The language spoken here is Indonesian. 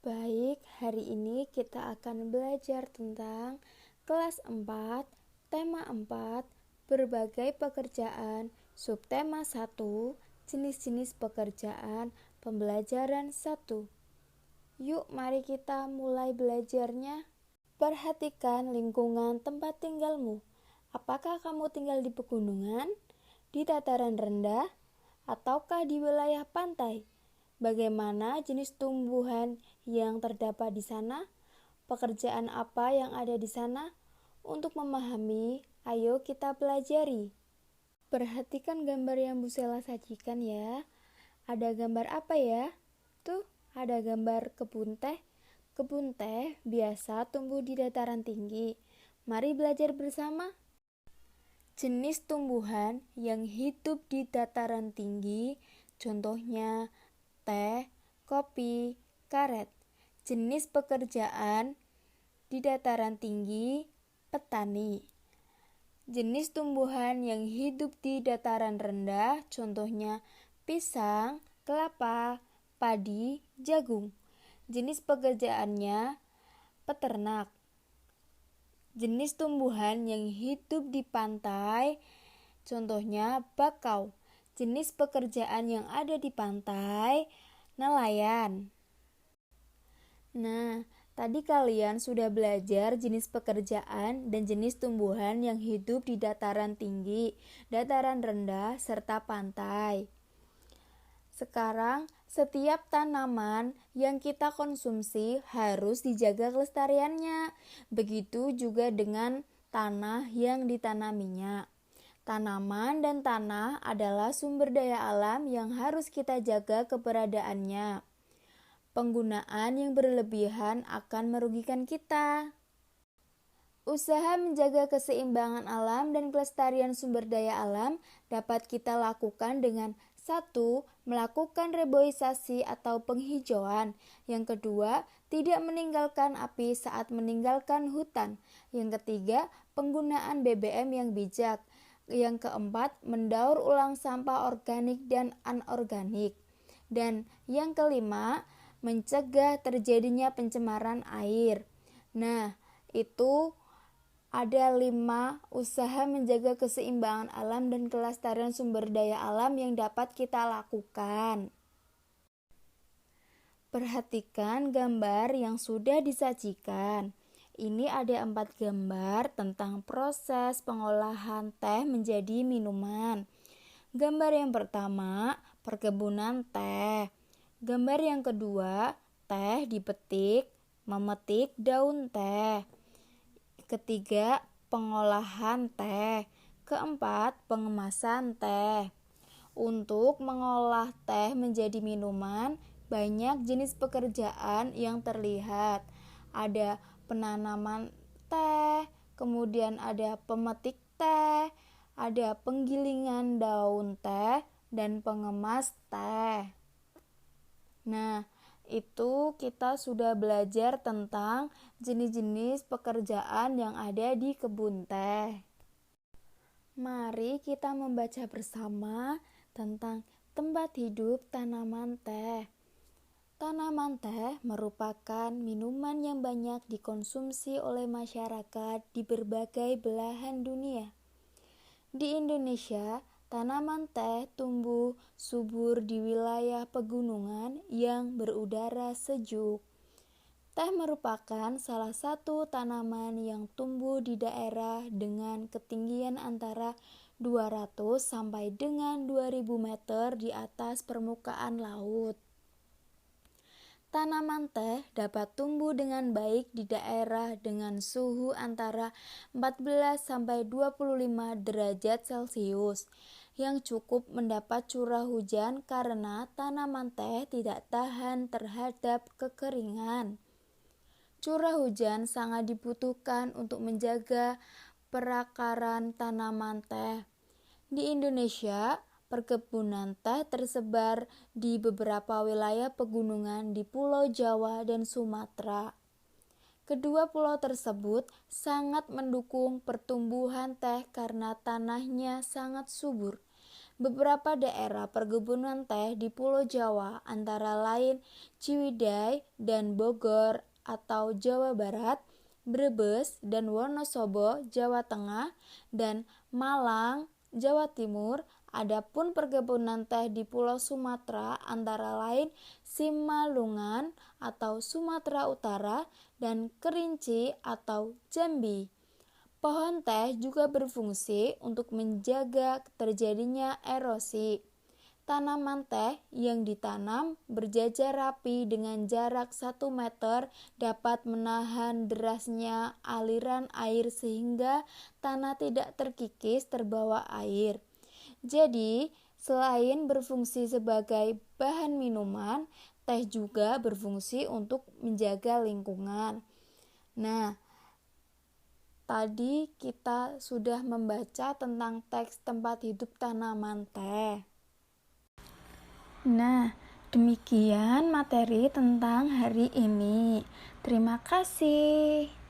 Baik, hari ini kita akan belajar tentang kelas 4, tema 4, berbagai pekerjaan, subtema 1, jenis-jenis pekerjaan, pembelajaran 1. Yuk, mari kita mulai belajarnya. Perhatikan lingkungan tempat tinggalmu. Apakah kamu tinggal di pegunungan, di dataran rendah, ataukah di wilayah pantai? Bagaimana jenis tumbuhan yang terdapat di sana? Pekerjaan apa yang ada di sana? Untuk memahami, ayo kita pelajari. Perhatikan gambar yang Bu Sela sajikan ya. Ada gambar apa ya? Tuh, ada gambar kebun teh. Kebun teh biasa tumbuh di dataran tinggi. Mari belajar bersama. Jenis tumbuhan yang hidup di dataran tinggi, contohnya teh, kopi, karet. Jenis pekerjaan di dataran tinggi, petani. Jenis tumbuhan yang hidup di dataran rendah, contohnya pisang, kelapa, padi, jagung. Jenis pekerjaannya, peternak. Jenis tumbuhan yang hidup di pantai, contohnya bakau. Jenis pekerjaan yang ada di pantai, nelayan. Nah, tadi kalian sudah belajar jenis pekerjaan dan jenis tumbuhan yang hidup di dataran tinggi, dataran rendah, serta pantai. Sekarang, setiap tanaman yang kita konsumsi harus dijaga kelestariannya. Begitu juga dengan tanah yang ditanaminya. Tanaman dan tanah adalah sumber daya alam yang harus kita jaga keberadaannya. Penggunaan yang berlebihan akan merugikan kita. Usaha menjaga keseimbangan alam dan kelestarian sumber daya alam dapat kita lakukan dengan 1. Melakukan reboisasi atau penghijauan. Yang kedua, tidak meninggalkan api saat meninggalkan hutan. Yang ketiga, penggunaan BBM yang bijak. Yang keempat, mendaur ulang sampah organik dan anorganik. Dan yang kelima, mencegah terjadinya pencemaran air. Nah, itu ada 5 usaha menjaga keseimbangan alam dan kelestarian sumber daya alam yang dapat kita lakukan. Perhatikan gambar yang sudah disajikan. Ini ada 4 gambar tentang proses pengolahan teh menjadi minuman. Gambar yang pertama, perkebunan teh. Gambar yang kedua, teh dipetik, memetik daun teh. Ketiga, pengolahan teh. Keempat, pengemasan teh. Untuk mengolah teh menjadi minuman, banyak jenis pekerjaan yang terlihat. Ada penanaman teh, kemudian ada pemetik teh, ada penggilingan daun teh, dan pengemas teh. Nah, itu kita sudah belajar tentang jenis-jenis pekerjaan yang ada di kebun teh. Mari kita membaca bersama tentang tempat hidup tanaman teh. Tanaman teh merupakan minuman yang banyak dikonsumsi oleh masyarakat di berbagai belahan dunia. Di Indonesia, tanaman teh tumbuh subur di wilayah pegunungan yang berudara sejuk. Teh merupakan salah satu tanaman yang tumbuh di daerah dengan ketinggian antara 200 sampai dengan 2000 meter di atas permukaan laut. Tanaman teh dapat tumbuh dengan baik di daerah dengan suhu antara 14 sampai 25 derajat Celcius yang cukup mendapat curah hujan karena tanaman teh tidak tahan terhadap kekeringan. Curah hujan sangat dibutuhkan untuk menjaga perakaran tanaman teh. Di Indonesia, perkebunan teh tersebar di beberapa wilayah pegunungan di Pulau Jawa dan Sumatera. Kedua pulau tersebut sangat mendukung pertumbuhan teh karena tanahnya sangat subur. Beberapa daerah perkebunan teh di Pulau Jawa antara lain Ciwidey dan Bogor atau Jawa Barat, Brebes dan Wonosobo, Jawa Tengah, dan Malang, Jawa Timur. Adapun perkebunan teh di Pulau Sumatera antara lain Simalungun atau Sumatera Utara dan Kerinci atau Jambi. Pohon teh juga berfungsi untuk menjaga terjadinya erosi. Tanaman teh yang ditanam berjajar rapi dengan jarak 1 meter dapat menahan derasnya aliran air sehingga tanah tidak terkikis terbawa air. Jadi, selain berfungsi sebagai bahan minuman, teh juga berfungsi untuk menjaga lingkungan. Nah, tadi kita sudah membaca tentang teks tempat hidup tanaman teh. Nah, demikian materi tentang hari ini. Terima kasih.